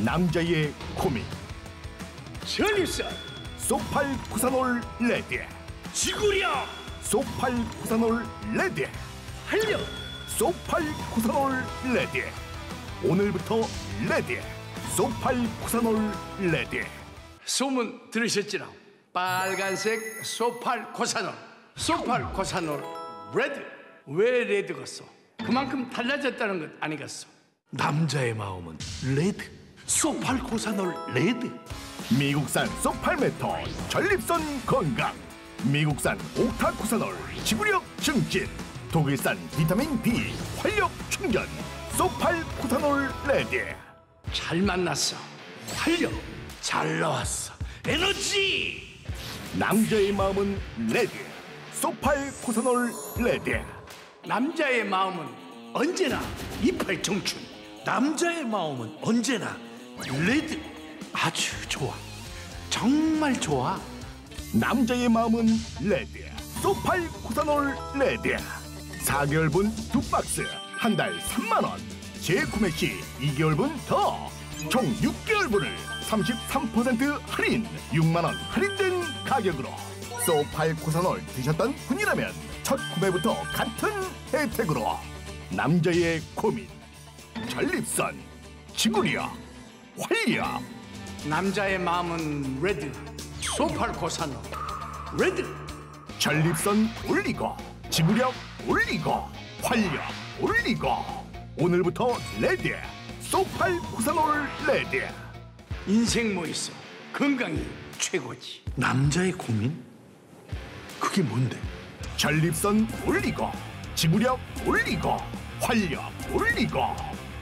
남자의 고민. 전립선, 소팔 쿠사놀 레드. 지구력, 소팔 쿠사놀 레드. 활력, 소팔 쿠사놀 레드. 오늘부터 레드. 소팔 쿠사놀 레드. 소문 들으셨지라? 빨간색 소팔 코사놀, 소팔 코사놀 레드. 왜 레드겠어? 그만큼 달라졌다는 것 아니겠어? 남자의 마음은 레드. 소팔 코사놀 레드. 미국산 소팔메토 전립선 건강, 미국산 옥타쿠사놀 지구력 증진, 독일산 비타민 B 활력 충전, 소팔쿠사놀 레드. 잘 만났어. 활력 잘 나왔어. 에너지. 남자의 마음은 레드. 소팔쿠사놀 레드. 남자의 마음은 언제나 이팔 청춘. 남자의 마음은 언제나 레드. 아주 좋아. 정말 좋아. 남자의 마음은 레드. 소팔쿠사놀 레드. 4개월분 2박스, 한 달 3만 원. 재구매 시 2개월분 더. 총 6개월분을 33% 할인, 6만 원 할인된 가격으로. 소팔쿠사놀 드셨던 분이라면 첫 구매부터 같은 혜택으로. 남자의 고민, 전립선, 지구력, 활력. 남자의 마음은 레드. 소팔 코사놀 레드. 전립선 올리고, 지구력 올리고, 활력 올리고. 오늘부터 레드. 소팔쿠사놀 레드. 인생 뭐 있어? 건강이 최고지. 남자의 고민? 그게 뭔데? 전립선 올리고, 지구력 올리고, 활력 올리고.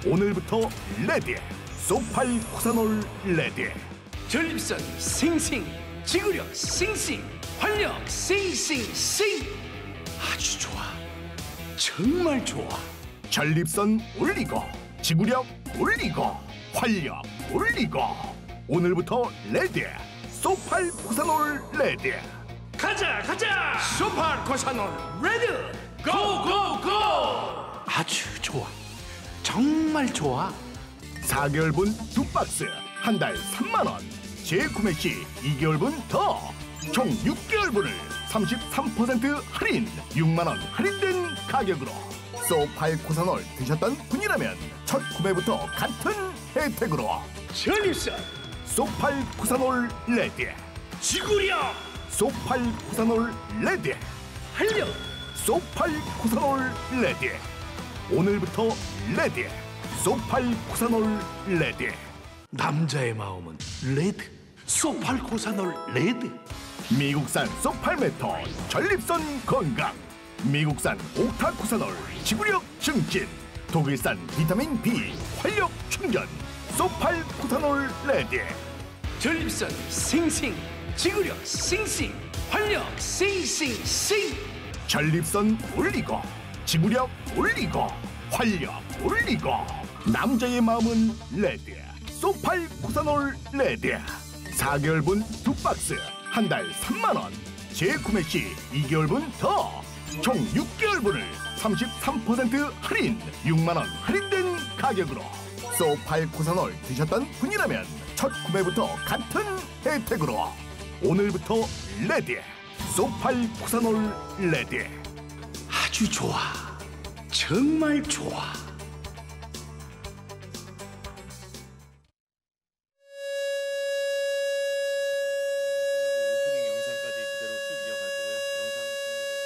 오늘부터 레드. 소팔쿠사놀 레드. 전립선 싱싱, 지구력 싱싱, 활력 싱싱싱. 아주 좋아. 정말 좋아. 전립선 올리고, 지구력 올리고, 활력 올리고. 오늘부터 레드. 소팔쿠사놀 레드. 가자 가자. 소팔 코사놀 레드. 고고고. 아주 좋아. 정말 좋아. 4개월분 2박스, 한 달 3만 원. 재구매 시 2개월분 더. 총 6개월분을 33% 할인, 6만 원 할인된 가격으로. 소팔쿠사놀 드셨던 분이라면 첫 구매부터 같은 혜택으로. 전립선, 소팔쿠사놀 레드. 지구력, 소팔쿠사놀 레드. 활력, 소팔쿠사놀 레드. 오늘부터 레드. 소팔쿠사놀 레드. 남자의 마음은 레드. 소팔 코사놀 레드. 미국산 소팔메토 전립선 건강, 미국산 옥타쿠사놀 지구력 증진, 독일산 비타민 B 활력 충전, 소팔쿠사놀 레드. 전립선 싱싱, 지구력 싱싱, 활력 싱싱싱. 전립선 올리고, 지구력 올리고, 활력 올리고. 남자의 마음은 레드. 소팔쿠사놀 레드. 4개월분 2박스, 한 달 3만 원. 재구매 시 2개월분 더. 총 6개월분을 33% 할인, 6만 원 할인된 가격으로. 소팔쿠사놀 드셨던 분이라면 첫 구매부터 같은 혜택으로. 오늘부터 레드. 소팔쿠사놀 레드. 아주 좋아. 정말 좋아. 오프닝 영상까지 그대로 쭉 이어갈 거고요. 영상 종료되면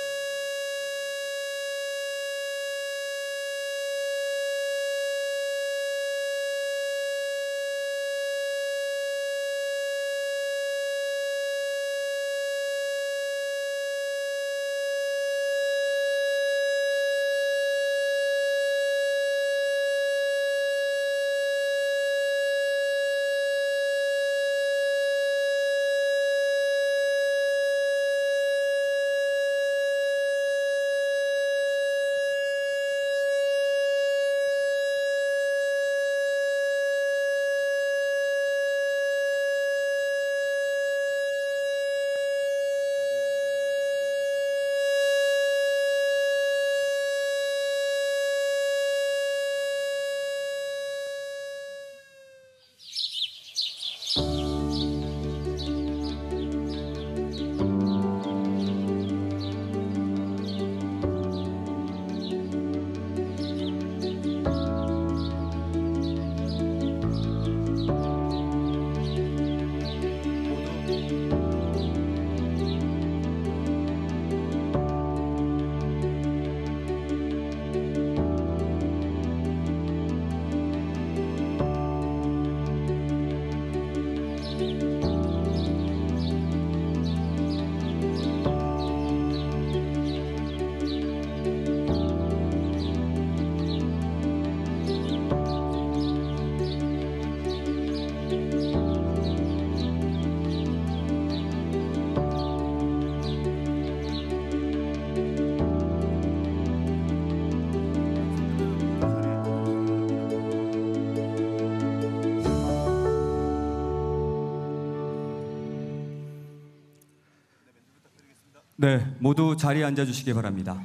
네, 모두 자리에 앉아주시기 바랍니다.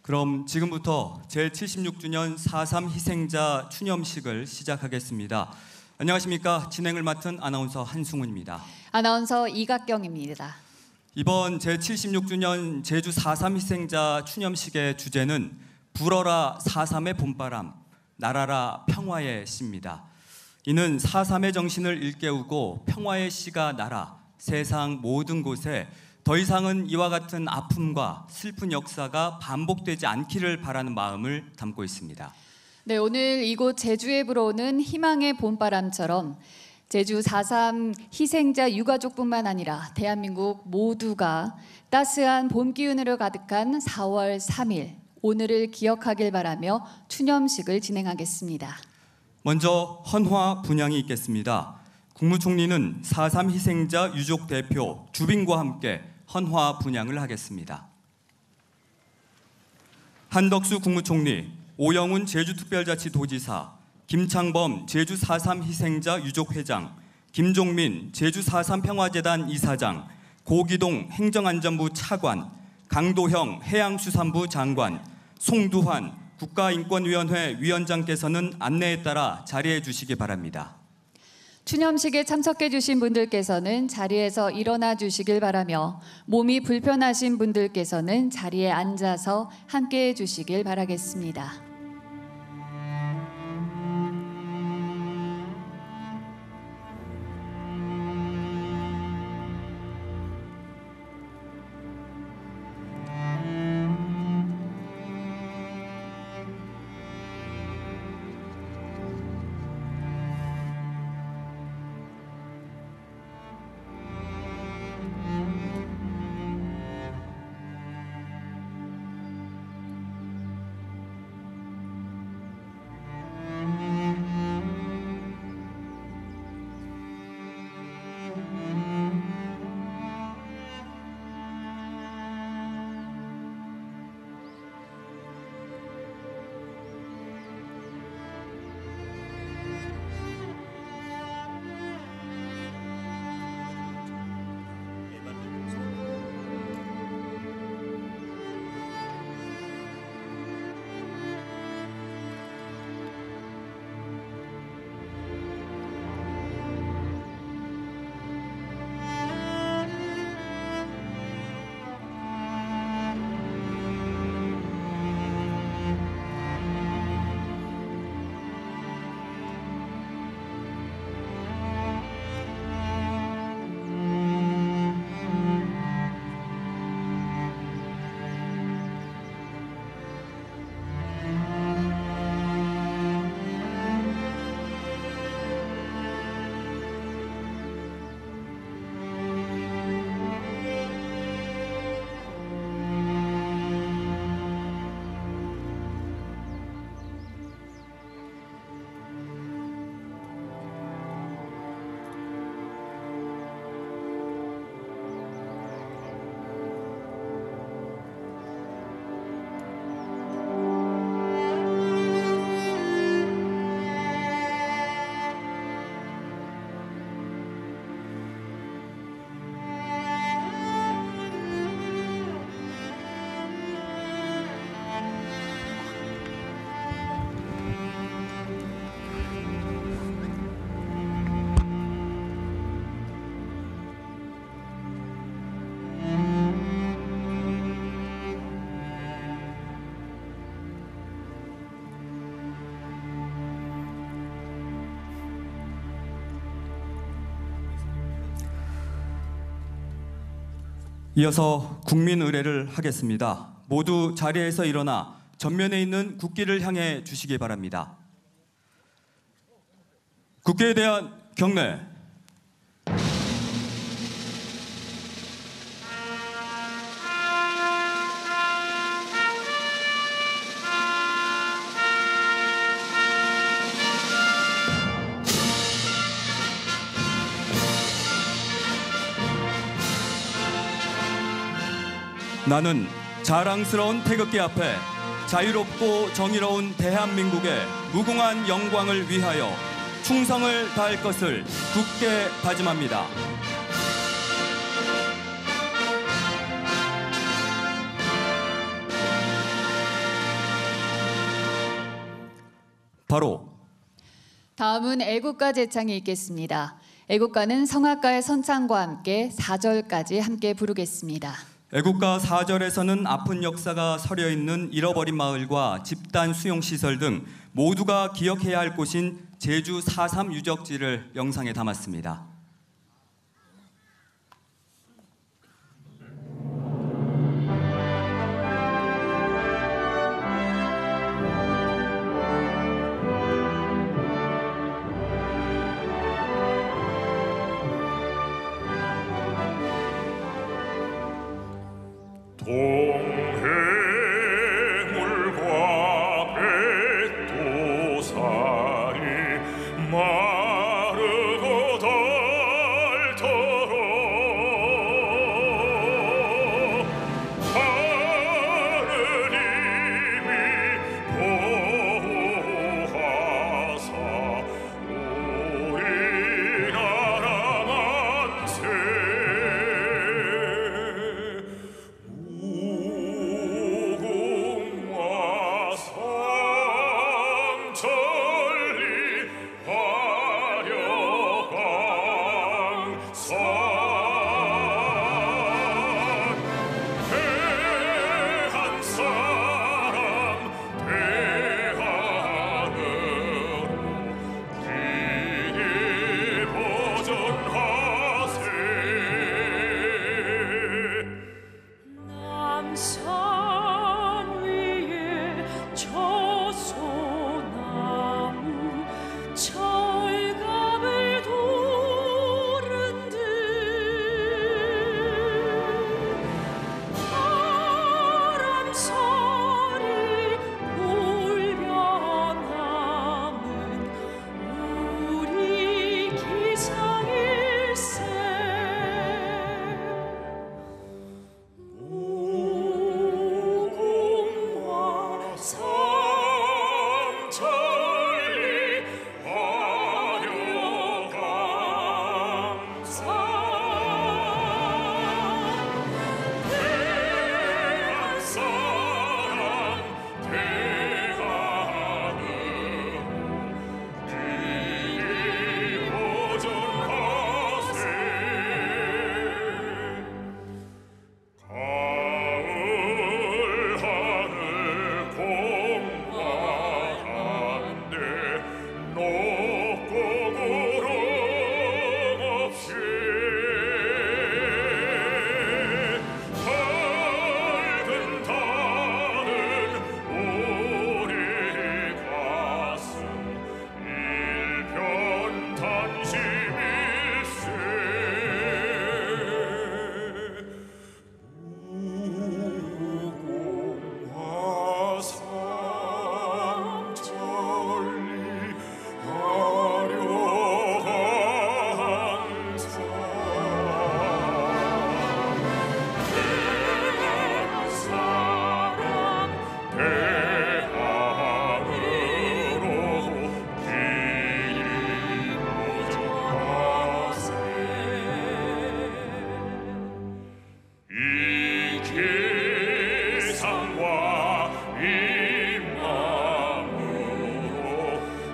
그럼 지금부터 제76주년 4.3 희생자 추념식을 시작하겠습니다. 안녕하십니까. 진행을 맡은 아나운서 한승훈입니다. 아나운서 이각경입니다. 이번 제76주년 제주 4.3 희생자 추념식의 주제는 불어라 4.3의 봄바람, 날아라 평화의 시입니다. 이는 4.3의 정신을 일깨우고 평화의 시가 날아 세상 모든 곳에 더 이상은 이와 같은 아픔과 슬픈 역사가 반복되지 않기를 바라는 마음을 담고 있습니다. 네, 오늘 이곳 제주에 불어오는 희망의 봄바람처럼 제주 4.3 희생자 유가족뿐만 아니라 대한민국 모두가 따스한 봄 기운으로 가득한 4월 3일 오늘을 기억하길 바라며 추념식을 진행하겠습니다. 먼저 헌화 분향이 있겠습니다. 국무총리는 4.3 희생자 유족 대표 주빈과 함께 헌화 분향을 하겠습니다. 한덕수 국무총리, 오영훈 제주특별자치도지사, 김창범 제주 4.3 희생자 유족회장, 김종민 제주 4.3 평화재단 이사장, 고기동 행정안전부 차관, 강도형 해양수산부 장관, 송두환 국가인권위원회 위원장께서는 안내에 따라 자리해 주시기 바랍니다. 추념식에 참석해 주신 분들께서는 자리에서 일어나 주시길 바라며 몸이 불편하신 분들께서는 자리에 앉아서 함께해 주시길 바라겠습니다. 이어서 국민 의례를 하겠습니다. 모두 자리에서 일어나 전면에 있는 국기를 향해 주시기 바랍니다. 국기에 대한 경례. 나는 자랑스러운 태극기 앞에 자유롭고 정의로운 대한민국의 무궁한 영광을 위하여 충성을 다할 것을 굳게 다짐합니다. 바로 다음은 애국가 제창이 있겠습니다. 애국가는 성악가의 선창과 함께 4절까지 함께 부르겠습니다. 애국가 4절에서는 아픈 역사가 서려 있는 잃어버린 마을과 집단 수용시설 등 모두가 기억해야 할 곳인 제주 4.3 유적지를 영상에 담았습니다. 동해물과 백두산이 마르고 닳도록 하느님이 보호하사 우리나라 만세 무궁화 삼천리 화려강산 대한 사람 대한으로 길이 보존하세 남산 위에 저소나무 철갑을 도른 듯 바람소리 울려남은 우리 기상일세 무궁화 삼천리 화려강산 대한 사람 대한으로 길이 보존하세 가을 하늘 공활한데 높고 구름 없이 밝은 달은 우리 가슴 일편단심일세 무궁화 삼천리 화려강산 대한 사람 대한으로 길이 보존하세 이 계상과 이 마음으로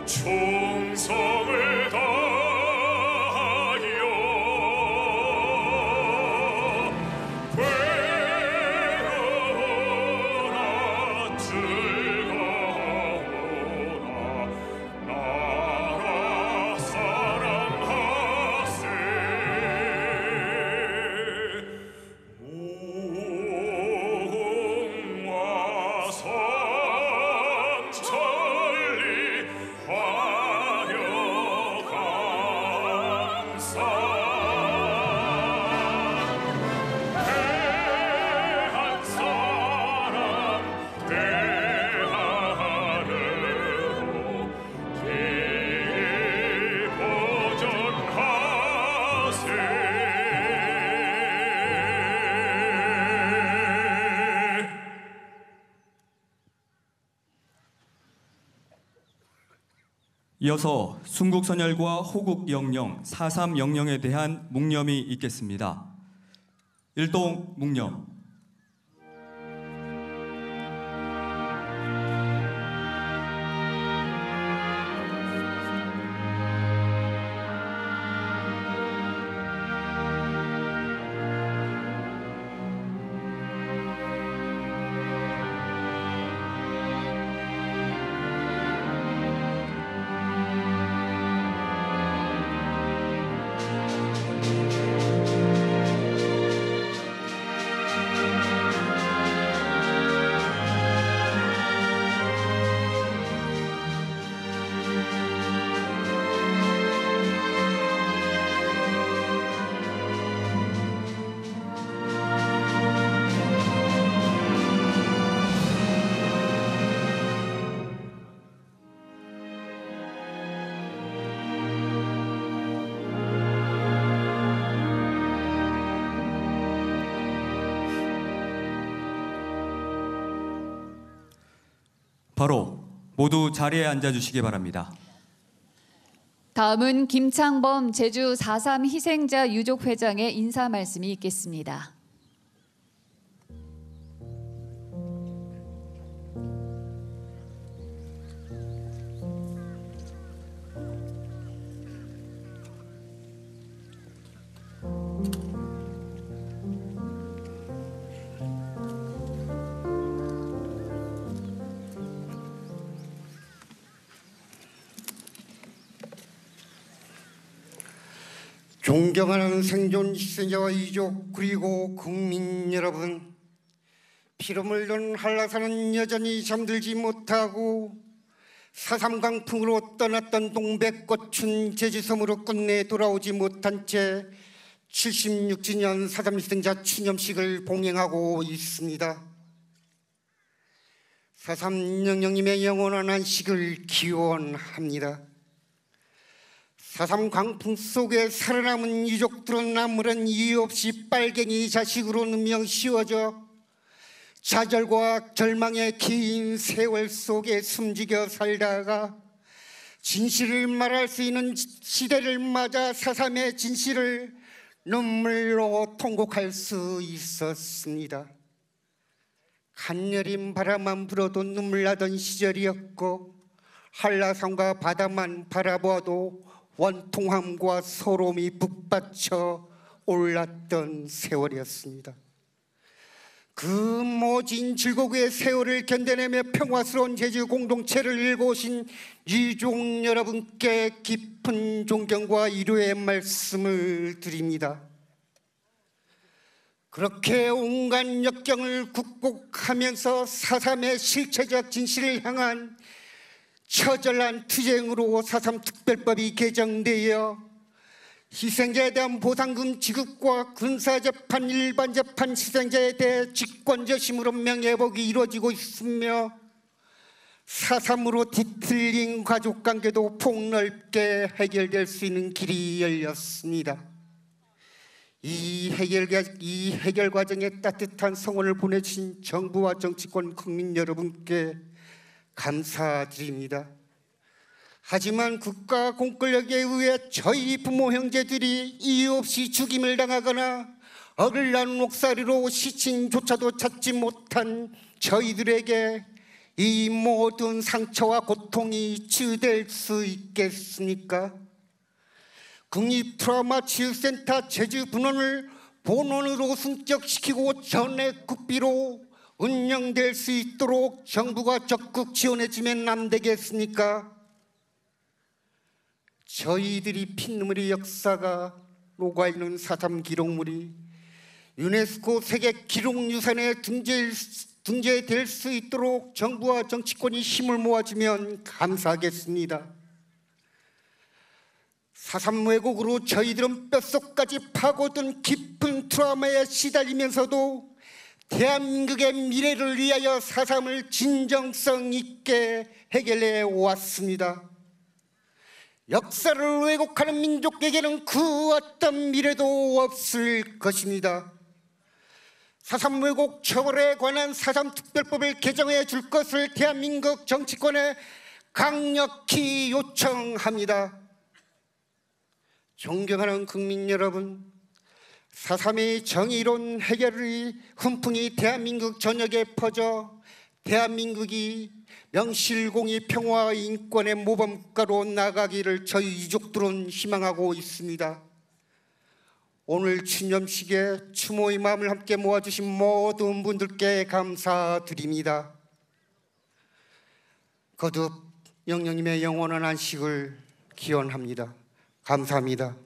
충성을 다하여 괴로우나 즐거우나 나라 사랑하세 무궁화 삼천리 이어서 순국선열과 호국영령 4.3영령에 대한 묵념이 있겠습니다. 일동 묵념. 바로 모두 자리에 앉아주시기 바랍니다. 다음은 김창범 제주 4.3 희생자 유족회장의 인사 말씀이 있겠습니다. 존경하는 생존 희생자와 이족 그리고 국민 여러분, 피로 물든 한라산은 여전히 잠들지 못하고 4.3 강풍으로 떠났던 동백꽃은 제주섬으로 끝내 돌아오지 못한 채 76주년 4.3 희생자 추념식을 봉행하고 있습니다. 4.3 영령님의 영원한 안식을 기원합니다. 4.3 강풍 속에 살아남은 유족들은 아무런 이유 없이 빨갱이 자식으로 누명 씌워져 좌절과 절망의 긴 세월 속에 숨지겨 살다가 진실을 말할 수 있는 시대를 맞아 4.3의 진실을 눈물로 통곡할 수 있었습니다. 간여린 바람만 불어도 눈물 나던 시절이었고 한라산과 바다만 바라보아도 원통함과 서러움이 북받쳐 올랐던 세월이었습니다. 그 모진 질곡의 세월을 견뎌내며 평화스러운 제주 공동체를 일궈오신 유족 여러분께 깊은 존경과 위로의 말씀을 드립니다. 그렇게 온갖 역경을 극복하면서 4.3의 실체적 진실을 향한 처절한 투쟁으로 4.3 특별법이 개정되어 희생자에 대한 보상금 지급과 군사재판, 일반재판 희생자에 대해 직권저심으로 명예회복이 이루어지고 있으며 4.3으로 뒤틀린 가족관계도 폭넓게 해결될 수 있는 길이 열렸습니다. 이 해결 과정에 따뜻한 성원을 보내주신 정부와 정치권 국민 여러분께 감사드립니다. 하지만 국가 공권력에 의해 저희 부모 형제들이 이유 없이 죽임을 당하거나 어글난 옥살이로 시신조차도 찾지 못한 저희들에게 이 모든 상처와 고통이 치유될 수 있겠습니까? 국립트라우마치유센터 제주분원을 본원으로 승격시키고 전액 국비로 운영될 수 있도록 정부가 적극 지원해주면 안 되겠습니까? 저희들이 핏눈물의 역사가 녹아있는 4.3 기록물이 유네스코 세계 기록유산에 등재될 수 있도록 정부와 정치권이 힘을 모아주면 감사하겠습니다. 4.3 왜곡으로 저희들은 뼛속까지 파고든 깊은 트라우마에 시달리면서도 대한민국의 미래를 위하여 4.3을 진정성 있게 해결해 왔습니다. 역사를 왜곡하는 민족에게는 그 어떤 미래도 없을 것입니다. 4.3 왜곡 처벌에 관한 4.3 특별법을 개정해 줄 것을 대한민국 정치권에 강력히 요청합니다. 존경하는 국민 여러분, 4.3의 정의로운 해결의 훈풍이 대한민국 전역에 퍼져 대한민국이 명실공히 평화와 인권의 모범국가로 나가기를 저희 유족들은 희망하고 있습니다. 오늘 추념식에 추모의 마음을 함께 모아주신 모든 분들께 감사드립니다. 거듭 영령님의 영원한 안식을 기원합니다. 감사합니다.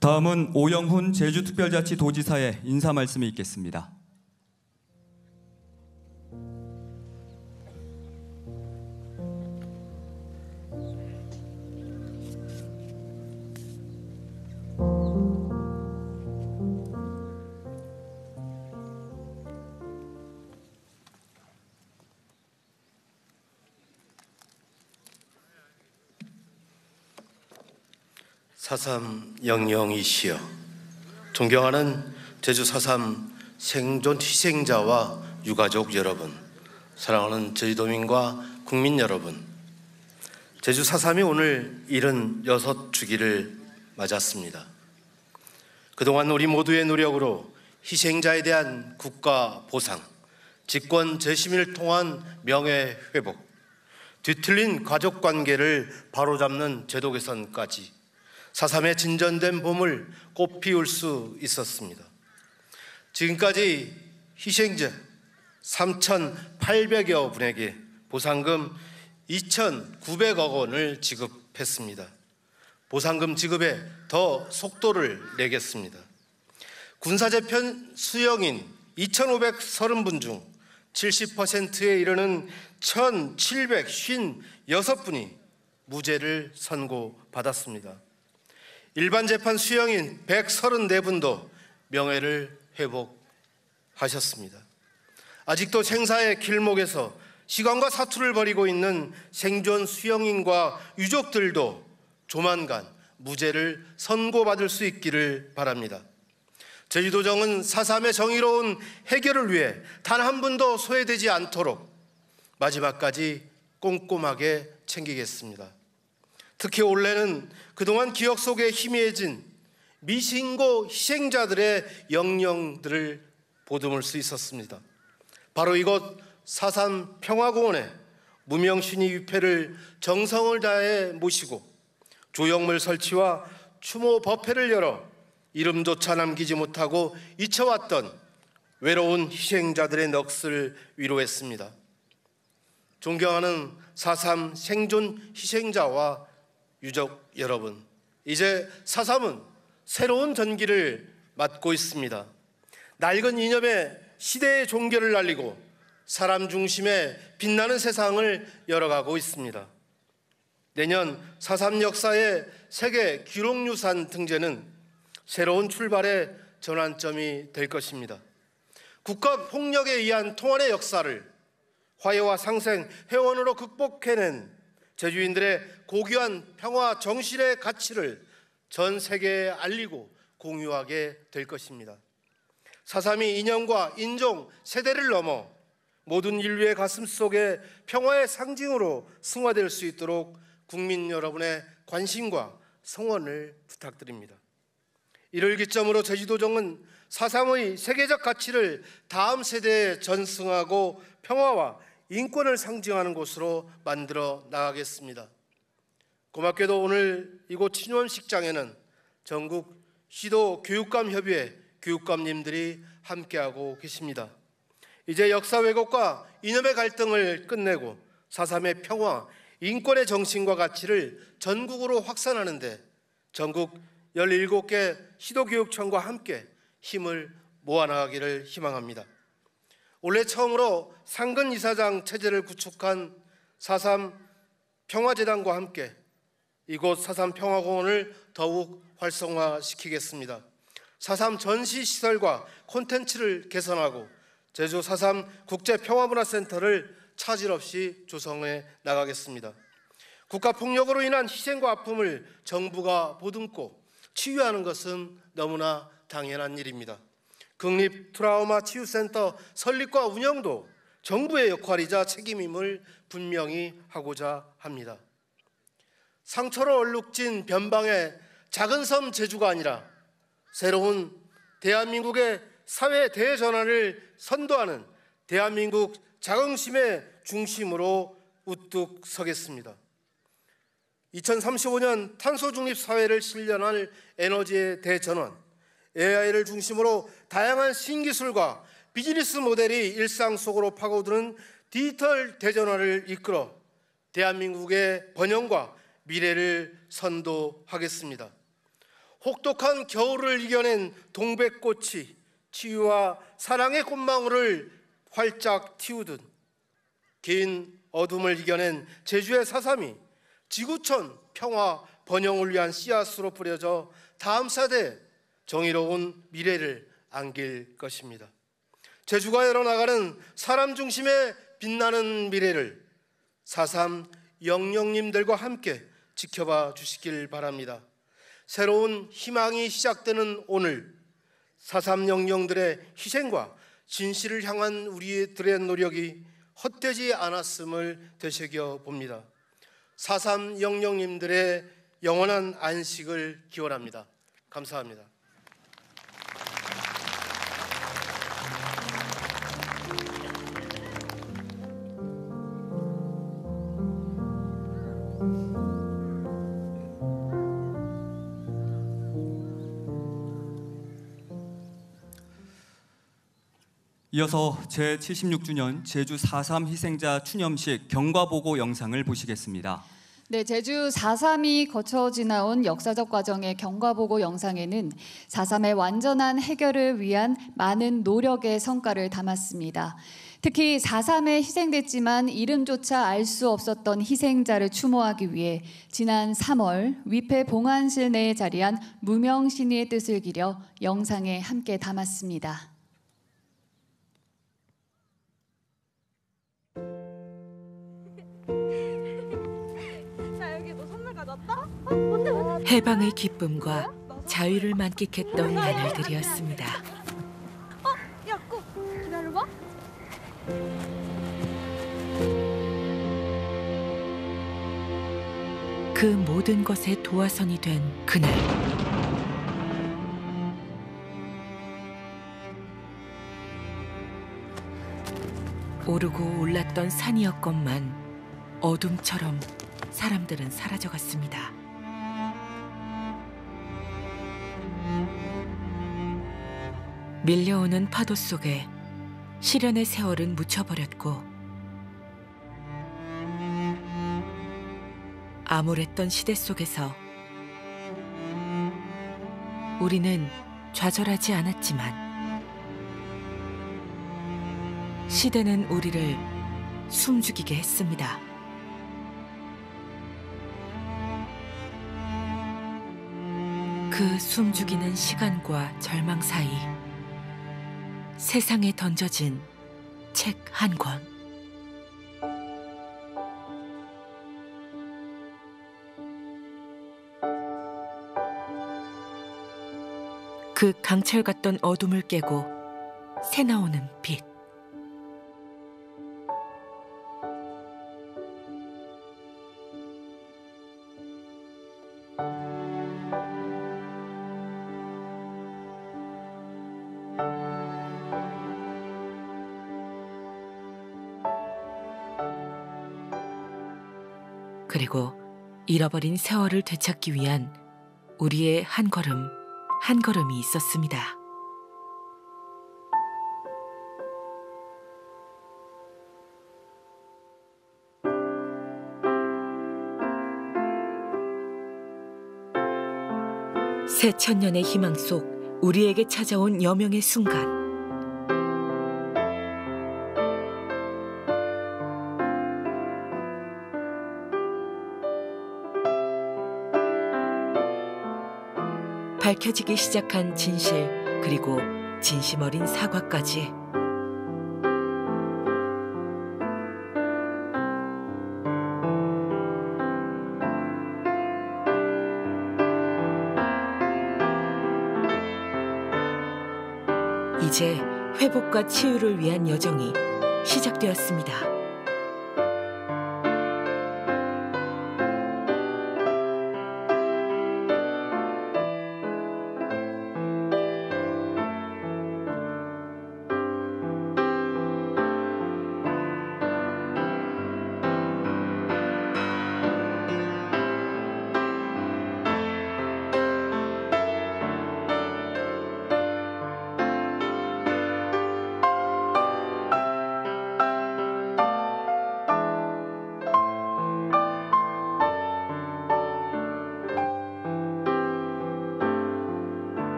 다음은 오영훈 제주특별자치도지사의 인사 말씀이 있겠습니다. 사삼 영영이시여, 존경하는 제주 4.3 생존 희생자와 유가족 여러분, 사랑하는 제주도민과 국민 여러분, 제주 4.3이 오늘 76주기를 맞았습니다. 그동안 우리 모두의 노력으로 희생자에 대한 국가 보상, 직권 재심을 통한 명예 회복, 뒤틀린 가족 관계를 바로잡는 제도 개선까지 4.3의 진전된 봄을 꽃피울 수 있었습니다. 지금까지 희생자 3,800여 분에게 보상금 2,900억 원을 지급했습니다. 보상금 지급에 더 속도를 내겠습니다. 군사재편 수용인 2,530분 중 70%에 이르는 1,756분이 무죄를 선고받았습니다. 일반 재판 수용인 134분도 명예를 회복하셨습니다. 아직도 생사의 길목에서 시간과 사투를 벌이고 있는 생존 수용인과 유족들도 조만간 무죄를 선고받을 수 있기를 바랍니다. 제주도정은 4.3의 정의로운 해결을 위해 단 한 분도 소외되지 않도록 마지막까지 꼼꼼하게 챙기겠습니다. 특히 올해는 그동안 기억 속에 희미해진 미신고 희생자들의 영령들을 보듬을 수 있었습니다. 바로 이곳 4.3 평화공원에 무명신이 위패를 정성을 다해 모시고 조형물 설치와 추모 법회를 열어 이름조차 남기지 못하고 잊혀왔던 외로운 희생자들의 넋을 위로했습니다. 존경하는 4.3 생존 희생자와 유족 여러분, 이제 4.3은 새로운 전기를 맞고 있습니다. 낡은 이념의 시대의 종교를 날리고 사람 중심의 빛나는 세상을 열어가고 있습니다. 내년 4.3 역사의 세계 기록유산 등재는 새로운 출발의 전환점이 될 것입니다. 국가 폭력에 의한 통원의 역사를 화해와 상생, 회원으로 극복해낸 제주인들의 고귀한 평화 정신의 가치를 전 세계에 알리고 공유하게 될 것입니다. 4.3이 이념과 인종, 세대를 넘어 모든 인류의 가슴 속에 평화의 상징으로 승화될 수 있도록 국민 여러분의 관심과 성원을 부탁드립니다. 이를 기점으로 제주도정은 4.3의 세계적 가치를 다음 세대에 전승하고 평화와 인권을 상징하는 곳으로 만들어 나가겠습니다. 고맙게도 오늘 이곳 추념식장에는 전국 시도 교육감협의회 교육감님들이 함께하고 계십니다. 이제 역사 왜곡과 이념의 갈등을 끝내고 4.3의 평화, 인권의 정신과 가치를 전국으로 확산하는 데 전국 17개 시도교육청과 함께 힘을 모아나가기를 희망합니다. 올해 처음으로 상근 이사장 체제를 구축한 4.3 평화재단과 함께 이곳 4.3 평화공원을 더욱 활성화시키겠습니다. 4.3 전시시설과 콘텐츠를 개선하고 제주 4.3 국제평화문화센터를 차질 없이 조성해 나가겠습니다. 국가폭력으로 인한 희생과 아픔을 정부가 보듬고 치유하는 것은 너무나 당연한 일입니다. 국립 트라우마 치유센터 설립과 운영도 정부의 역할이자 책임임을 분명히 하고자 합니다. 상처로 얼룩진 변방의 작은 섬 제주가 아니라 새로운 대한민국의 사회 대전환을 선도하는 대한민국 자긍심의 중심으로 우뚝 서겠습니다. 2035년 탄소 중립 사회를 실현할 에너지의 대전환, AI를 중심으로 다양한 신기술과 비즈니스 모델이 일상 속으로 파고드는 디지털 대전환을 이끌어 대한민국의 번영과 미래를 선도하겠습니다. 혹독한 겨울을 이겨낸 동백꽃이 치유와 사랑의 꽃망울을 활짝 틔우듯 긴 어둠을 이겨낸 제주의 4.3이 지구촌 평화 번영을 위한 씨앗으로 뿌려져 다음 세대에 정의로운 미래를 안길 것입니다. 제주가 열어나가는 사람 중심의 빛나는 미래를 4.3 영령님들과 함께 지켜봐 주시길 바랍니다. 새로운 희망이 시작되는 오늘 4.3 영령들의 희생과 진실을 향한 우리들의 노력이 헛되지 않았음을 되새겨 봅니다. 4.3 영령님들의 영원한 안식을 기원합니다. 감사합니다. 이어서 제76주년 제주 4.3 희생자 추념식 경과보고 영상을 보시겠습니다. 네, 제주 4.3이 거쳐 지나온 역사적 과정의 경과보고 영상에는 4.3의 완전한 해결을 위한 많은 노력의 성과를 담았습니다. 특히 4.3에 희생됐지만 이름조차 알 수 없었던 희생자를 추모하기 위해 지난 3월 위패 봉안실 내에 자리한 무명신의의 뜻을 기려 영상에 함께 담았습니다. 해방의 기쁨과 자유를 만끽했던 나날들이었습니다. 야, 꼭 기다려봐. 그 모든 것의 도화선이 된 그날. 오르고 올랐던 산이었건만 어둠처럼 사람들은 사라져갔습니다. 밀려오는 파도 속에 시련의 세월은 묻혀버렸고 암울했던 시대 속에서 우리는 좌절하지 않았지만 시대는 우리를 숨죽이게 했습니다. 그 숨죽이는 시간과 절망 사이 세상에 던져진 책 한 권. 그 강철 같던 어둠을 깨고 새나오는 빛. 그리고 잃어버린 세월을 되찾기 위한 우리의 한 걸음 한 걸음이 있었습니다. 새 천년의 희망 속 우리에게 찾아온 여명의 순간. 밝혀지기 시작한 진실, 그리고 진심 어린 사과까지. 이제 회복과 치유를 위한 여정이 시작되었습니다.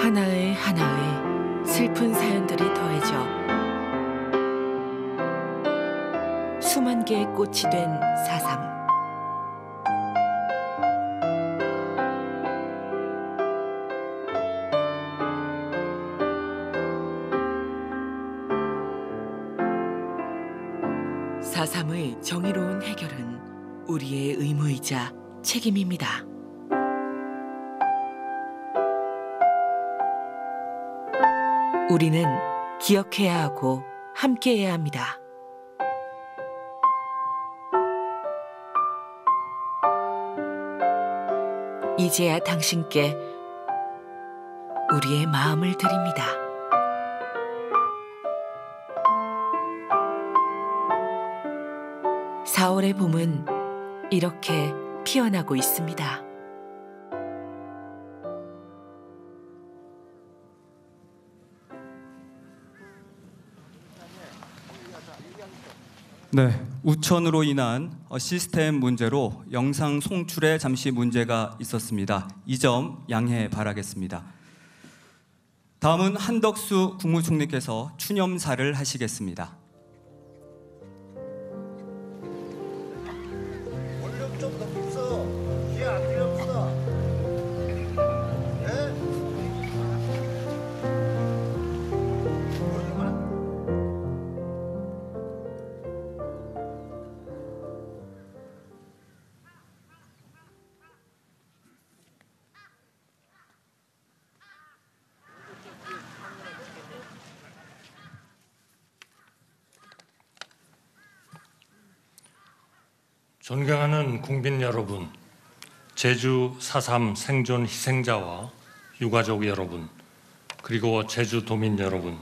하나의 슬픈 사연들이 더해져 수만 개의 꽃이 된 4.3. 사삼의 정의로운 해결은 우리의 의무이자 책임입니다. 우리는 기억해야 하고 함께해야 합니다. 이제야 당신께 우리의 마음을 드립니다. (4월의) 봄은 이렇게 피어나고 있습니다. 네, 우천으로 인한 시스템 문제로 영상 송출에 잠시 문제가 있었습니다. 이 점 양해 바라겠습니다. 다음은 한덕수 국무총리께서 추념사를 하시겠습니다. 볼륨 좀 높이소. 귀에 안 들렸어. 존경하는 국민 여러분, 제주 4.3 생존 희생자와 유가족 여러분, 그리고 제주도민 여러분,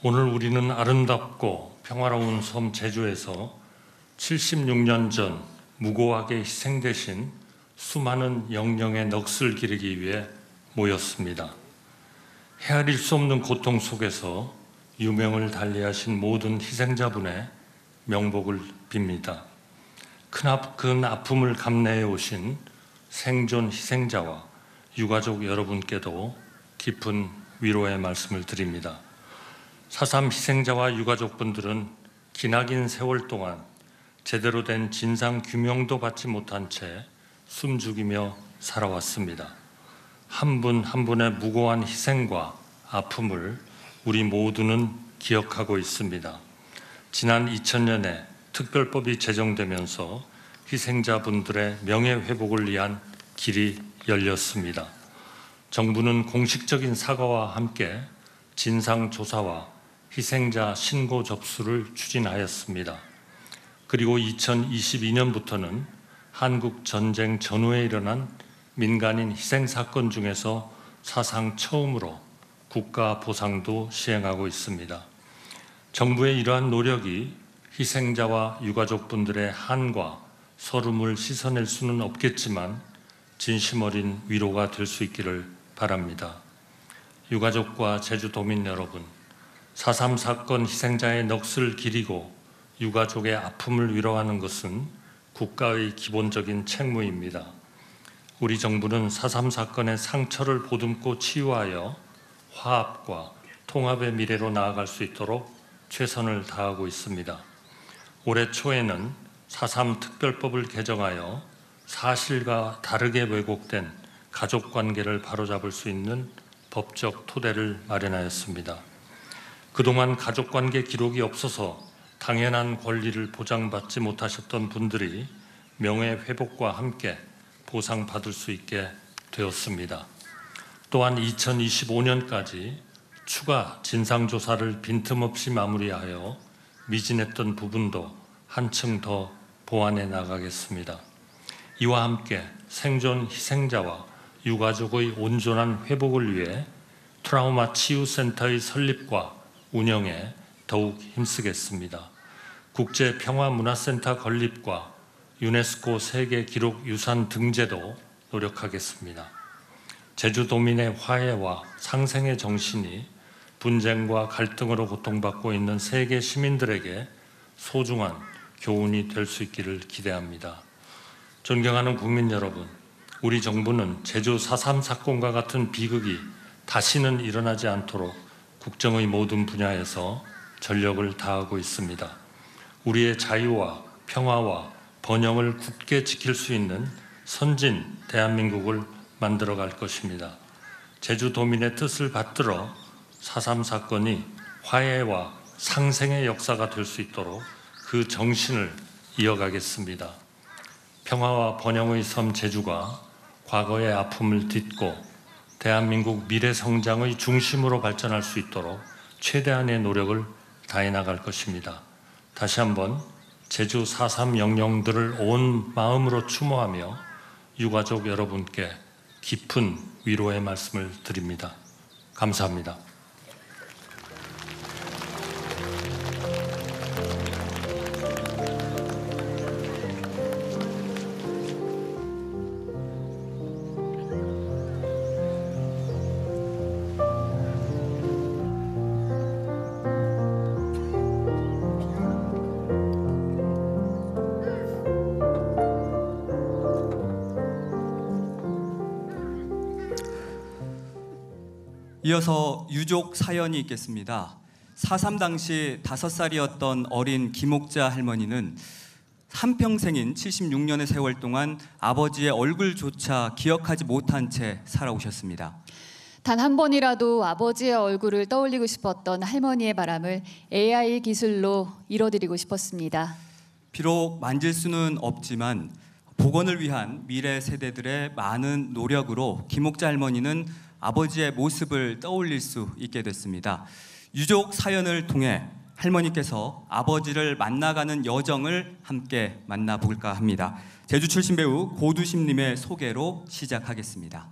오늘 우리는 아름답고 평화로운 섬 제주에서 76년 전 무고하게 희생되신 수많은 영령의 넋을 기리기 위해 모였습니다. 헤아릴 수 없는 고통 속에서 유명을 달리하신 모든 희생자분의 명복을 빕니다. 큰 아픔을 감내해 오신 생존 희생자와 유가족 여러분께도 깊은 위로의 말씀을 드립니다. 4.3 희생자와 유가족분들은 기나긴 세월 동안 제대로 된 진상 규명도 받지 못한 채 숨죽이며 살아왔습니다. 한 분 한 분의 무고한 희생과 아픔을 우리 모두는 기억하고 있습니다. 지난 2000년에 특별법이 제정되면서 희생자분들의 명예회복을 위한 길이 열렸습니다. 정부는 공식적인 사과와 함께 진상조사와 희생자 신고 접수를 추진하였습니다. 그리고 2022년부터는 한국 전쟁 전후에 일어난 민간인 희생사건 중에서 사상 처음으로 국가 보상도 시행하고 있습니다. 정부의 이러한 노력이 희생자와 유가족분들의 한과 서름을 씻어낼 수는 없겠지만 진심 어린 위로가 될 수 있기를 바랍니다. 유가족과 제주도민 여러분, 4.3 사건 희생자의 넋을 기리고 유가족의 아픔을 위로하는 것은 국가의 기본적인 책무입니다. 우리 정부는 4.3 사건의 상처를 보듬고 치유하여 화합과 통합의 미래로 나아갈 수 있도록 최선을 다하고 있습니다. 올해 초에는 4.3 특별법을 개정하여 사실과 다르게 왜곡된 가족관계를 바로잡을 수 있는 법적 토대를 마련하였습니다. 그동안 가족관계 기록이 없어서 당연한 권리를 보장받지 못하셨던 분들이 명예회복과 함께 보상받을 수 있게 되었습니다. 또한 2025년까지 추가 진상조사를 빈틈없이 마무리하여 미진했던 부분도 한층 더 보완해 나가겠습니다. 이와 함께 생존 희생자와 유가족의 온전한 회복을 위해 트라우마 치유센터의 설립과 운영에 더욱 힘쓰겠습니다. 국제평화문화센터 건립과 유네스코 세계기록유산 등재도 노력하겠습니다. 제주도민의 화해와 상생의 정신이 분쟁과 갈등으로 고통받고 있는 세계 시민들에게 소중한 교훈이 될 수 있기를 기대합니다. 존경하는 국민 여러분, 우리 정부는 제주 4.3 사건과 같은 비극이 다시는 일어나지 않도록 국정의 모든 분야에서 전력을 다하고 있습니다. 우리의 자유와 평화와 번영을 굳게 지킬 수 있는 선진 대한민국을 만들어 갈 것입니다. 제주도민의 뜻을 받들어 4.3 사건이 화해와 상생의 역사가 될 수 있도록 그 정신을 이어가겠습니다. 평화와 번영의 섬 제주가 과거의 아픔을 딛고 대한민국 미래 성장의 중심으로 발전할 수 있도록 최대한의 노력을 다해 나갈 것입니다. 다시 한번 제주 4.3 영령들을 온 마음으로 추모하며 유가족 여러분께 깊은 위로의 말씀을 드립니다. 감사합니다. 이어서 유족 사연이 있겠습니다. 4.3 당시 5살이었던 어린 김옥자 할머니는 한평생인 76년의 세월 동안 아버지의 얼굴조차 기억하지 못한 채 살아오셨습니다. 단 한 번이라도 아버지의 얼굴을 떠올리고 싶었던 할머니의 바람을 AI 기술로 이뤄드리고 싶었습니다. 비록 만질 수는 없지만 복원을 위한 미래 세대들의 많은 노력으로 김옥자 할머니는 아버지의 모습을 떠올릴 수 있게 됐습니다. 유족 사연을 통해 할머니께서 아버지를 만나가는 여정을 함께 만나볼까 합니다. 제주 출신 배우 고두심님의 소개로 시작하겠습니다.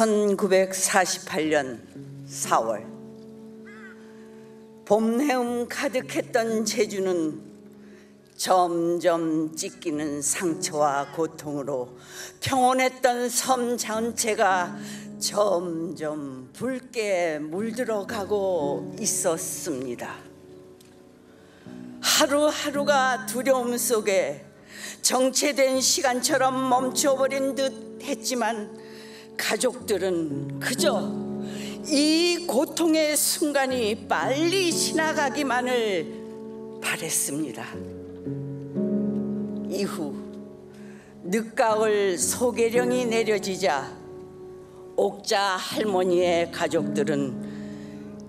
1948년 4월 봄내음 가득했던 제주는 점점 찢기는 상처와 고통으로 평온했던 섬 전체가 점점 붉게 물들어가고 있었습니다. 하루하루가 두려움 속에 정체된 시간처럼 멈춰버린 듯 했지만 가족들은 그저 이 고통의 순간이 빨리 지나가기만을 바랬습니다. 이후 늦가을 소개령이 내려지자 옥자 할머니의 가족들은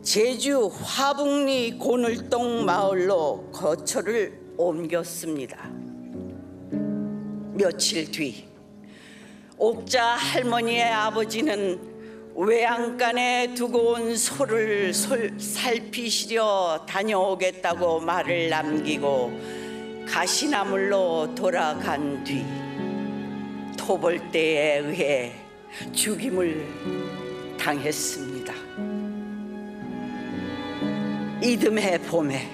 제주 화북리 고늘동 마을로 거처를 옮겼습니다. 며칠 뒤 옥자 할머니의 아버지는 외양간에 두고 온 소를 살피시려 다녀오겠다고 말을 남기고 가시나물로 돌아간 뒤 토벌대에 의해 죽임을 당했습니다. 이듬해 봄에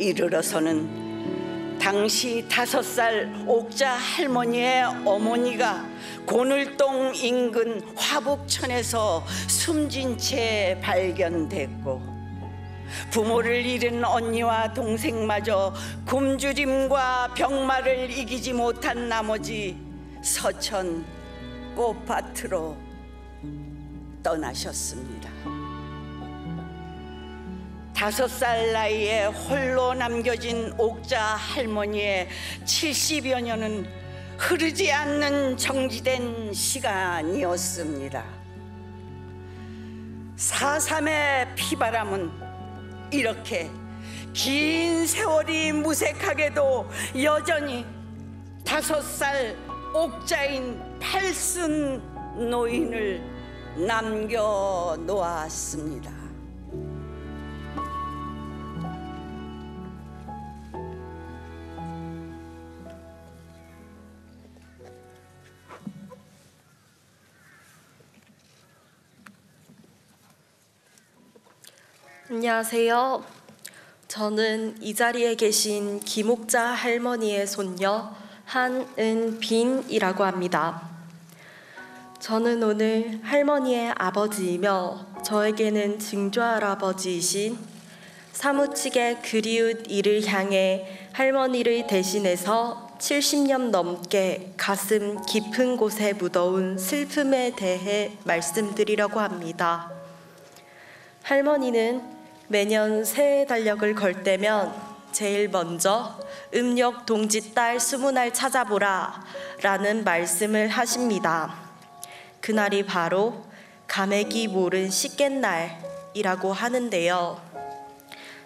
이르러서는 당시 5살 옥자 할머니의 어머니가 고늘동 인근 화북천에서 숨진 채 발견됐고, 부모를 잃은 언니와 동생마저 굶주림과 병마를 이기지 못한 나머지 서천 꽃밭으로 떠나셨습니다. 5살 나이에 홀로 남겨진 옥자 할머니의 70여 년은 흐르지 않는 정지된 시간이었습니다. 4.3의 피바람은 이렇게 긴 세월이 무색하게도 여전히 5살 옥자인 팔순 노인을 남겨놓았습니다. 안녕하세요. 저는 이 자리에 계신 김옥자 할머니의 손녀 한은빈이라고 합니다. 저는 오늘 할머니의 아버지이며 저에게는 증조할아버지이신 사무치게 그리운 이를 향해 할머니를 대신해서 70년 넘게 가슴 깊은 곳에 묻어온 슬픔에 대해 말씀드리려고 합니다. 할머니는 매년 새해 달력을 걸 때면 제일 먼저 음력 동지 달 20날 찾아보라 라는 말씀을 하십니다. 그날이 바로 가맥이 모른 씻갯날이라고 하는데요.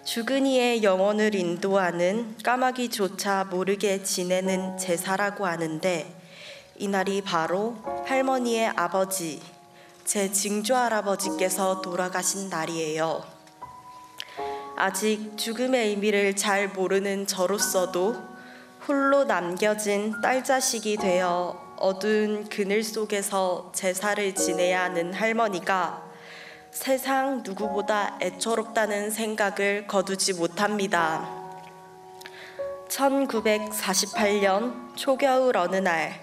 죽은 이의 영혼을 인도하는 까마귀조차 모르게 지내는 제사라고 하는데, 이날이 바로 할머니의 아버지, 제 증조할아버지께서 돌아가신 날이에요. 아직 죽음의 의미를 잘 모르는 저로서도 홀로 남겨진 딸자식이 되어 어두운 그늘 속에서 제사를 지내야 하는 할머니가 세상 누구보다 애처롭다는 생각을 거두지 못합니다. 1948년 초겨울 어느 날,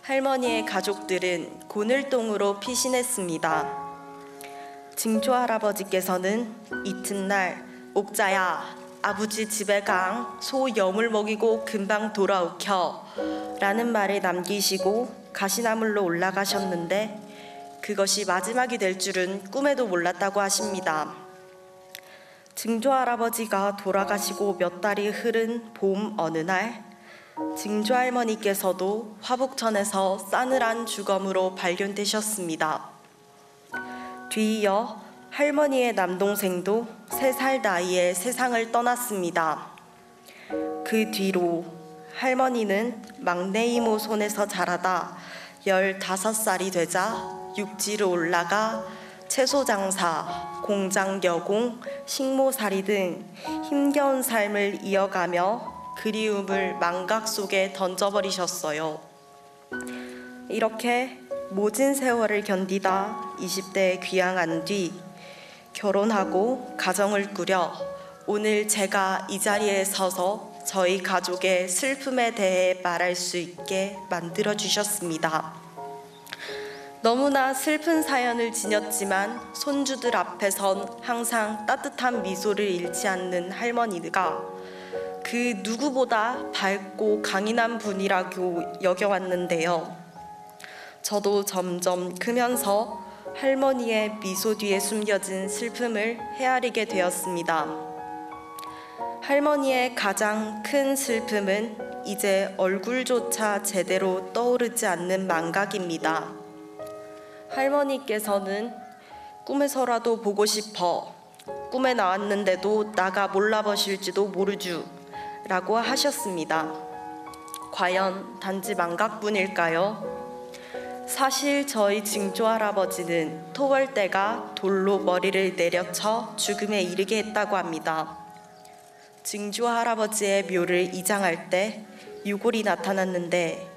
할머니의 가족들은 고늘동으로 피신했습니다. 증조할아버지께서는 이튿날 옥자야, 아버지 집에 강 소 염을 먹이고 금방 돌아오켜 라는 말을 남기시고 가시나물로 올라가셨는데, 그것이 마지막이 될 줄은 꿈에도 몰랐다고 하십니다. 증조할아버지가 돌아가시고 몇 달이 흐른 봄 어느 날, 증조할머니께서도 화북천에서 싸늘한 주검으로 발견되셨습니다. 뒤이어 할머니의 남동생도 3살 나이에 세상을 떠났습니다. 그 뒤로 할머니는 막내 이모 손에서 자라다 15살이 되자 육지로 올라가 채소 장사, 공장 여공, 식모살이 등 힘겨운 삶을 이어가며 그리움을 망각 속에 던져버리셨어요. 이렇게 모진 세월을 견디다 20대에 귀향한 뒤 결혼하고 가정을 꾸려 오늘 제가 이 자리에 서서 저희 가족의 슬픔에 대해 말할 수 있게 만들어주셨습니다. 너무나 슬픈 사연을 지녔지만 손주들 앞에선 항상 따뜻한 미소를 잃지 않는 할머니가 그 누구보다 밝고 강인한 분이라고 여겨왔는데요. 저도 점점 크면서 할머니의 미소 뒤에 숨겨진 슬픔을 헤아리게 되었습니다. 할머니의 가장 큰 슬픔은 이제 얼굴조차 제대로 떠오르지 않는 망각입니다. 할머니께서는 꿈에서라도 보고 싶어, 꿈에 나왔는데도 나가 몰라보실지도 모르주 라고 하셨습니다. 과연 단지 망각뿐일까요? 사실 저희 증조할아버지는 토벌대가 돌로 머리를 내려쳐 죽음에 이르게 했다고 합니다. 증조할아버지의 묘를 이장할 때 유골이 나타났는데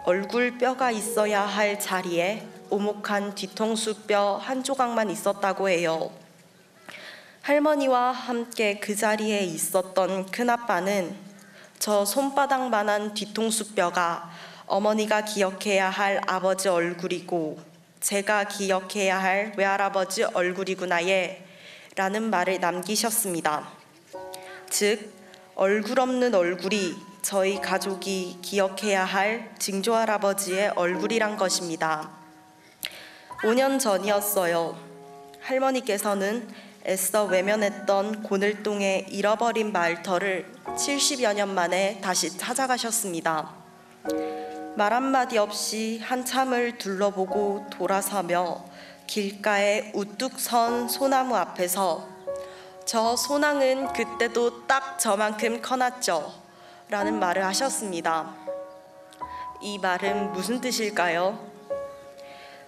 얼굴 뼈가 있어야 할 자리에 오목한 뒤통수 뼈 한 조각만 있었다고 해요. 할머니와 함께 그 자리에 있었던 큰아빠는 저 손바닥만한 뒤통수 뼈가 어머니가 기억해야 할 아버지 얼굴이고 제가 기억해야 할 외할아버지 얼굴이구나에 라는 말을 남기셨습니다. 즉 얼굴 없는 얼굴이 저희 가족이 기억해야 할 증조할아버지의 얼굴이란 것입니다. 5년 전이었어요. 할머니께서는 애써 외면했던 고늘동의 잃어버린 말터를 70여 년 만에 다시 찾아가셨습니다. 말 한마디 없이 한참을 둘러보고 돌아서며 길가에 우뚝 선 소나무 앞에서 저 소낭은 그때도 딱 저만큼 커났죠 라는 말을 하셨습니다. 이 말은 무슨 뜻일까요?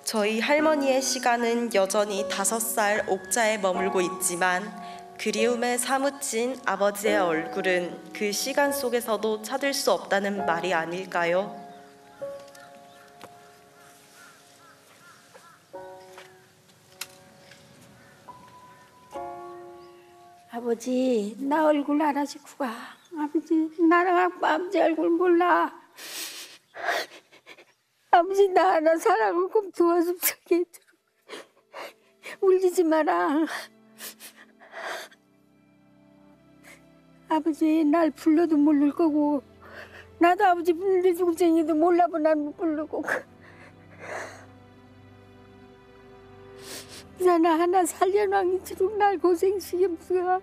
저희 할머니의 시간은 여전히 5살 옥자에 머물고 있지만 그리움에 사무친 아버지의 얼굴은 그 시간 속에서도 찾을 수 없다는 말이 아닐까요? 아버지, 나 얼굴 알아주고 가. 아버지, 나랑 아버지 얼굴 몰라. 아버지, 나 하나 사랑을 좀 도와줍사게. 울리지 마라. 아버지, 날 불러도 모를 거고 나도 아버지 불러 죽쟁이도 몰라보 난 못 부르고. 나 하나 살려놔기지로 날 고생시켰어.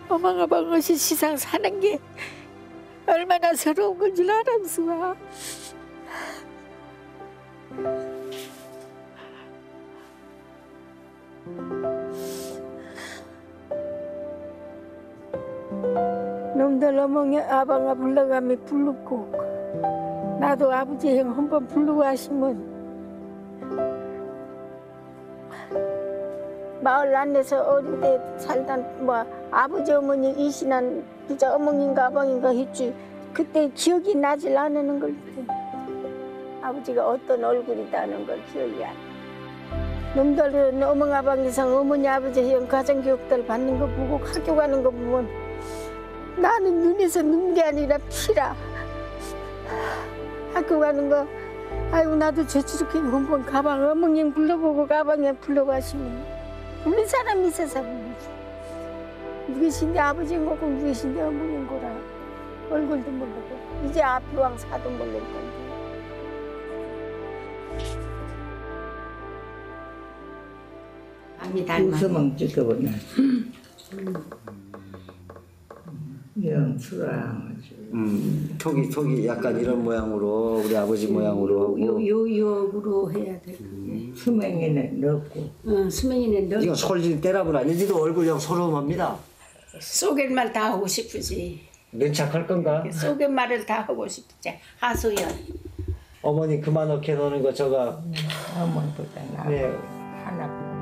엄마가 방것이 시상 사는 게 얼마나 서러운 건 줄 알았어. 놈들 어멍에 아방아 불러가며 부르고 나도 아버지 형 한번 부르고 하시면 마을 안에서 어릴 때 살던 뭐 아버지 어머니 이신한 부자 어멍인가 아방인가 했지 그때 기억이 나질 않는 걸 아버지가 어떤 얼굴이다는 걸 기억이 안 나. 놈들은 어멍 아방에서 어머니 아버지 형 가정교육들 받는 거 보고 학교 가는 거 보면 나는 눈에서 눈물이 아니라 피라. 학교 가는 거 아이고 나도 저렇게 한번 가방 어멍이 불러보고 가방에 불러가시면 우리 사람이 있어서 부르지. 누구신데 아버지인 거고 누구신데 어머니인 거라. 얼굴도 모르고 이제 앞이왕 사도 모를 건데. 아니 닮았네. 죽어버려. 영수랑. 턱이 약간 이런 모양으로 우리 아버지 모양으로 하고. 요역으로 해야 돼. 수명이는 넣고. 수명이는 넣고. 이거 솔질 때라면 아니지도 얼굴형 소름합니다. 속일말 다 하고 싶으지. 면착할 건가? 속일말을 다 하고 싶지. 하소연. 어머니 그만 어깨 놓는 거 저가. 어머니보다 나. 네. 하나.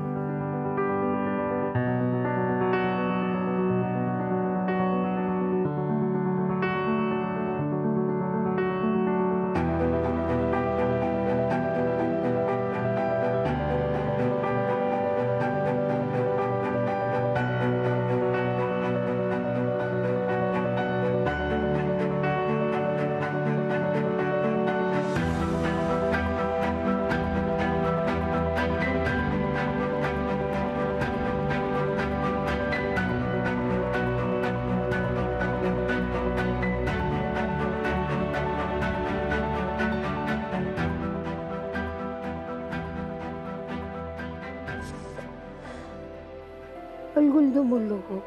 얼굴도 모르고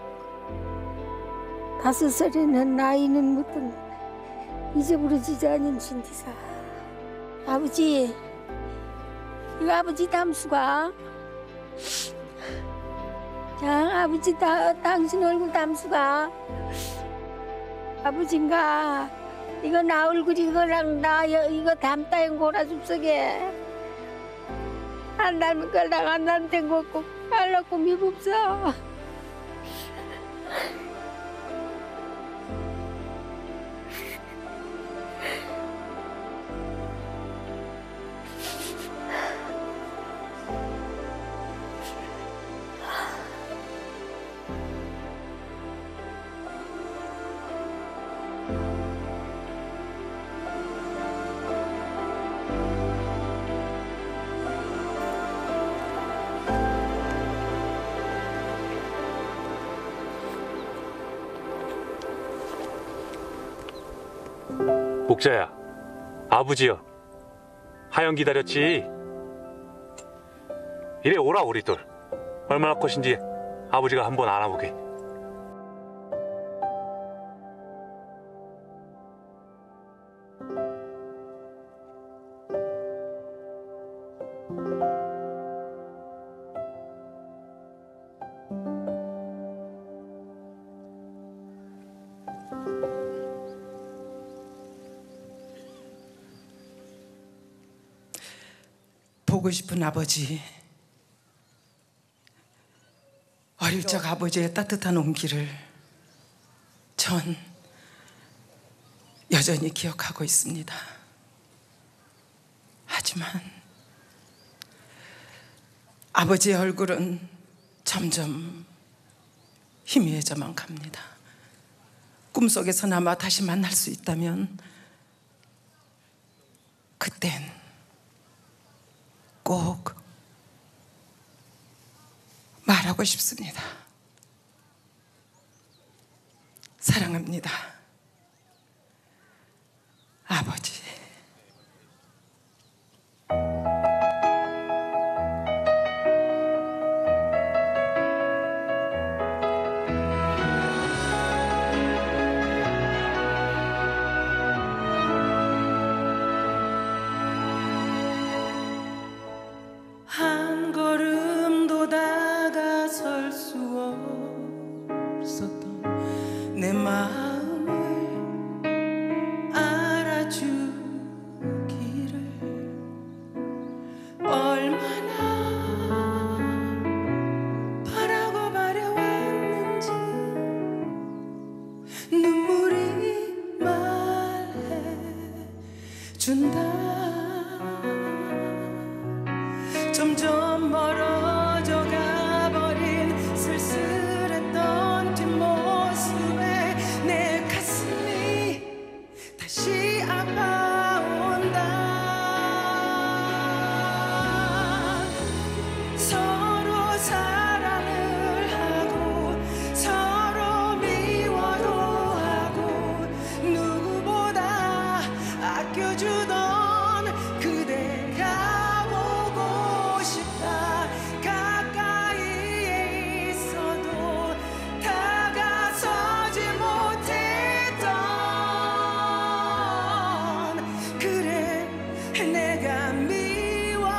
5살이나 나이는 묻던 잊어버려지지 않은 신디사. 아버지, 이거 아버지 담수가. 자, 아버지 당신 얼굴 담수가. 아버지인가? 이거 나 얼굴 이거랑 나 이거 담다인 고라 줍석에. 안 닮은 걸랑 안 닮은 거 없고 알라고 미흡서. 목자야, 아버지여, 하영 기다렸지? 이래 오라 우리들. 얼마나 컷인지 아버지가 한번 알아보게. 보고 싶은 아버지, 어릴 적 아버지의 따뜻한 온기를 전 여전히 기억하고 있습니다. 하지만 아버지의 얼굴은 점점 희미해져만 갑니다. 꿈속에서나마 다시 만날 수 있다면 그땐 꼭 말하고 싶습니다. 사랑합니다, 아버지. 한 걸음도 다가설 수 없었던 내 마음을 알아주기를 얼마나 바라고 바래왔는지 눈물이 말해준다. 점점 멀어져 가버린 쓸쓸했던 뒷모습에 내 가슴이 다시 아파온다. 서로 사랑을 하고 서로 미워도 하고 누구보다 아껴주던 그대가 가까이에 있어도 다가서지 못했던 그래 내가 미워했었다.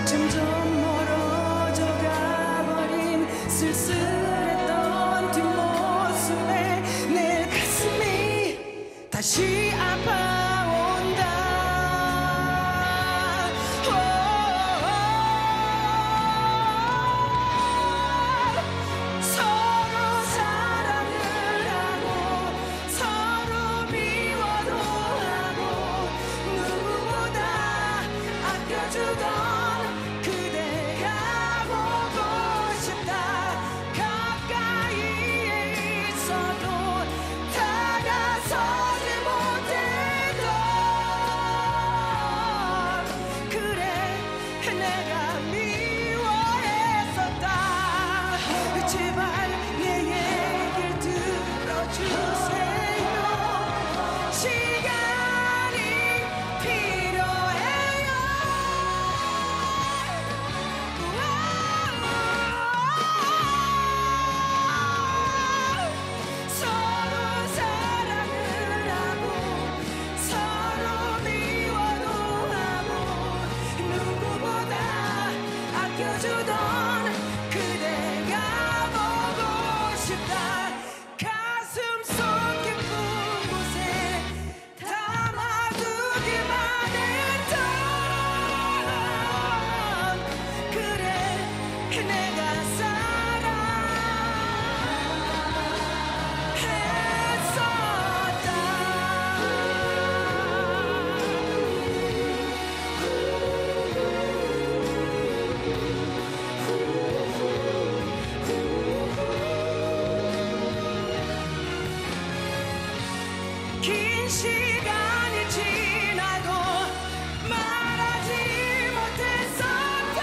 점점 멀어져 가버린 쓸쓸했던 뒷모습에 내 가슴이 다시 아파온다. 서로 사랑을 하고 서로 미워도 하고 누구보다 아껴주던 그대가 보고 싶다. 가까이에 있어도 다가서지 못했던 그래 내가 미워했었다. 제발 내 얘기를 들어주세요. 시간이 필요해요. 서로 사랑을 하고 서로 미워도 하고 누구보다 아껴주던 그대가 보고 싶다. 가슴 속 깊은 곳에 담아두기만 했던 그래 내가 사랑했었다. 시간이 지나도 말하지 못했었던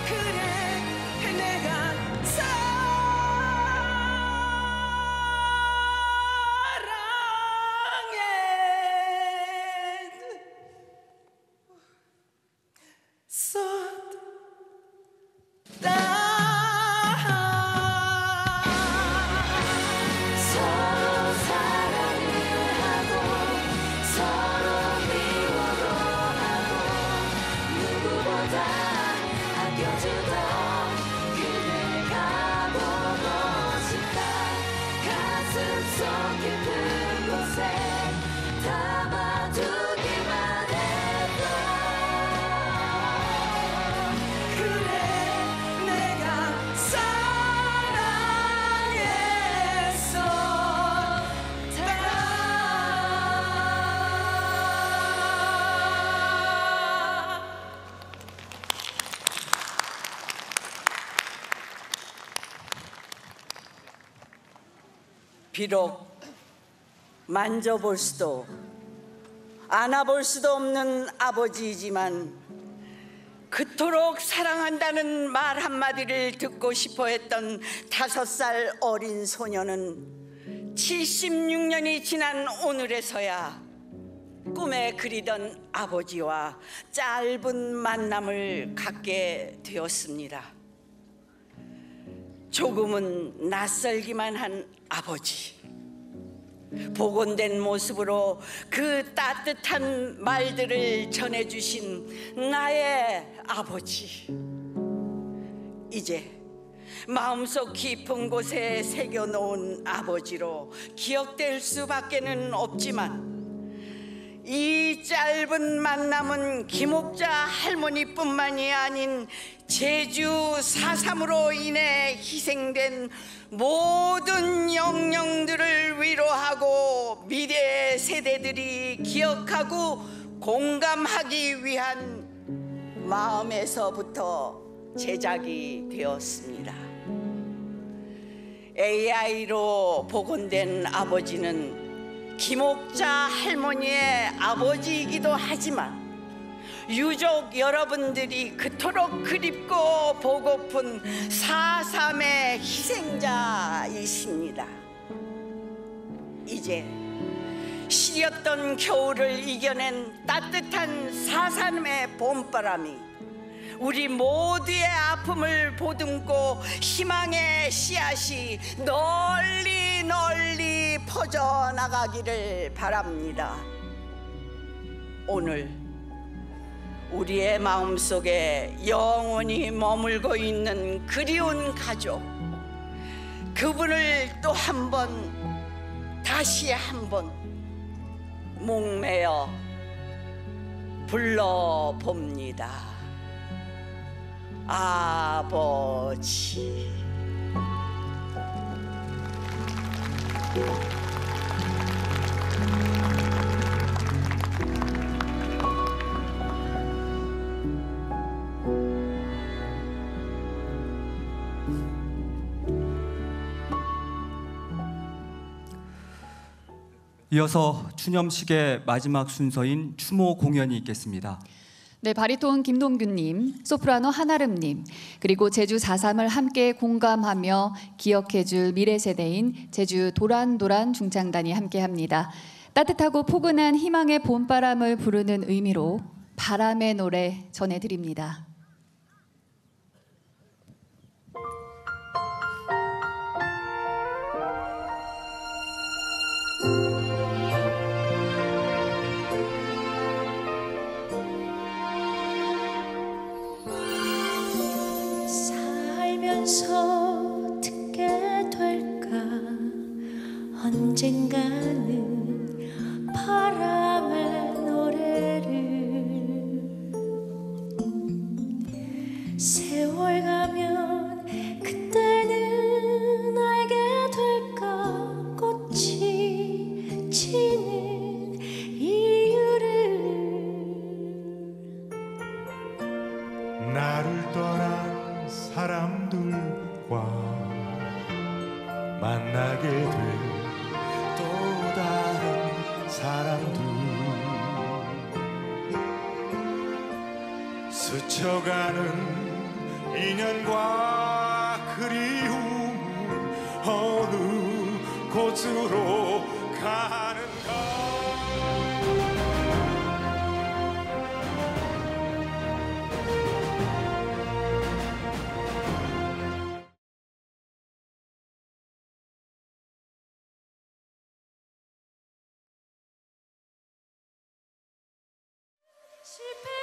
그래 내가 서로 사랑을 하고 서로 미워도 하고 누구보다 아껴주던 그댈 가보고 싶다. 가슴 속 깊은 곳에 담아두기만 해도 그래 내가 비록 만져볼 수도 안아볼 수도 없는 아버지이지만 그토록 사랑한다는 말 한마디를 듣고 싶어 했던 5살 어린 소녀는 76년이 지난 오늘에서야 꿈에 그리던 아버지와 짧은 만남을 갖게 되었습니다. 조금은 낯설기만 한 아버지, 복원된 모습으로 그 따뜻한 말들을 전해주신 나의 아버지, 이제 마음속 깊은 곳에 새겨놓은 아버지로 기억될 수밖에는 없지만 이 짧은 만남은 김옥자 할머니뿐만이 아닌 제주 4.3으로 인해 희생된 모든 영령들을 위로하고 미래 세대들이 기억하고 공감하기 위한 마음에서부터 제작이 되었습니다. AI로 복원된 아버지는 김옥자 할머니의 아버지이기도 하지만 유족 여러분들이 그토록 그립고 보고픈 4.3의 희생자이십니다. 이제 시렸던 겨울을 이겨낸 따뜻한 4.3의 봄바람이 우리 모두의 아픔을 보듬고 희망의 씨앗이 널리 널리 퍼져나가기를 바랍니다. 오늘 우리의 마음속에 영원히 머물고 있는 그리운 가족, 그분을 또 한 번, 다시 한 번 목매어 불러봅니다. 아버지. 이어서 추념식의 마지막 순서인 추모 공연이 있겠습니다. 네, 바리톤 김동균님, 소프라노 한아름님, 그리고 제주 4.3을 함께 공감하며 기억해줄 미래 세대인 제주 도란도란 중창단이 함께합니다. 따뜻하고 포근한 희망의 봄바람을 부르는 의미로 바람의 노래 전해드립니다. 살면서 듣게 될까 언젠가는 바람의 노래를 세월 가면 그때는 알게 될까 꽃이 지는 이유를 나를 떠난 사람들과 만나게 될 사랑도 스쳐가는 인연과 그리움 어느 곳으로 가는가. 실패